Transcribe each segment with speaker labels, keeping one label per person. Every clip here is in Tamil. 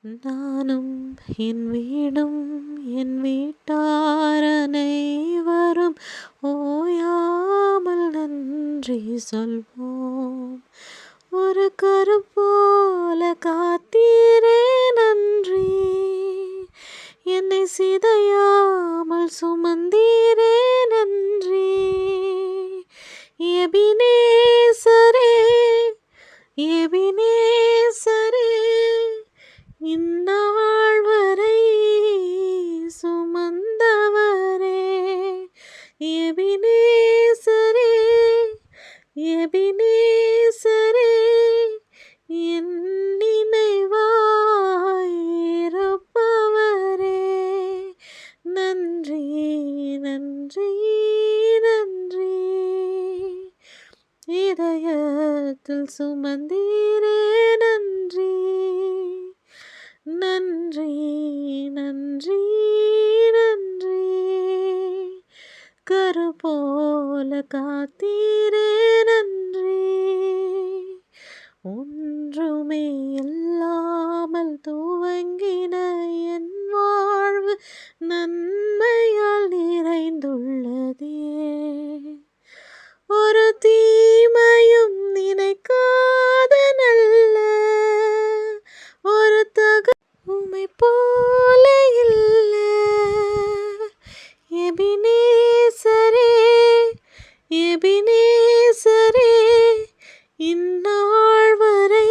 Speaker 1: நானும் என் வீடும் என் வீட்டார் அனைவரும் ஓயாமல் நன்றி சொல்வோம். ஒரு கருப்போல காத்தீரே நன்றி, என்னை சிதையாமல் சுமந்தீரே நன்றி. எபினேசரே எபினேசரே, இந்நாள் வரை சுமந்தவரே. எபினேசரே எபினேசரே, என் நினைவாய் இருப்பவரே. நன்றி நன்றி நன்றி, இதயத்தில் சுமந்தீரே நன்றி. நன்றி நன்றி நன்றி, கருப்போல காத்தீரே நன்றி. ஒன்றுமே இல்லாமல் துவங்கின என் வாழ்வு நன்மையால் நிறைந்துள்ளதே. ஒரு தீமையும் நினைக்காத நல்ல ஒரு உமை போல இல்ல. எபினேசரே எபினேசரே, இந்நாள் வரை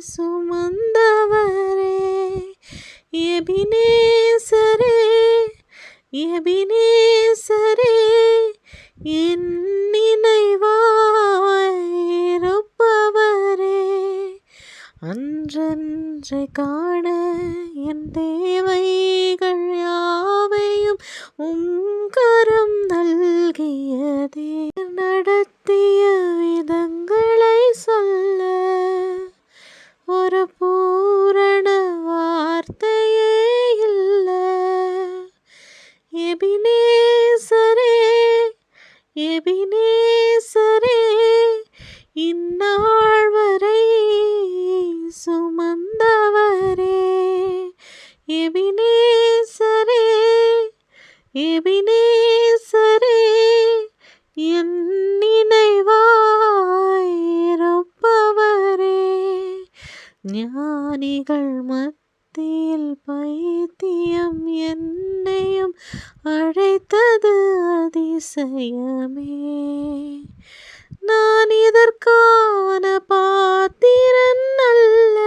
Speaker 1: சுமந்தவரே. எபினேசரே எபினேசரே, என் நினைவாய் இருப்பவரே. அன்றன்றை காண என் தேவைகள் யாவையும் கரம் நல்கியதே. நடத்திய விதங்களை சொல்ல ஒரு பூரண வார்த்தையே இல்ல. எபினேசரே எபினேசரே, இந்நாள் வரை சுமந்தவரே. எபினேசரே எபினேசரே, என் நினைவாய் இருப்பவரே. ஞானிகள் மத்தியில் பைத்தியம் என்னையும் அழைத்தது அதிசயமே. நான் இதற்கான பாத்திரன் அல்ல,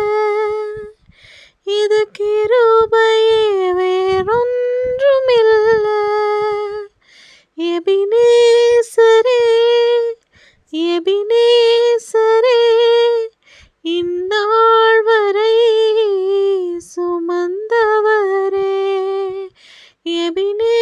Speaker 1: இது கிருபையே வேறொன்றுமில்ல. எபினேசரே எபினேசரே, இந்நாள் வரை சுமந்தவரே. எபினே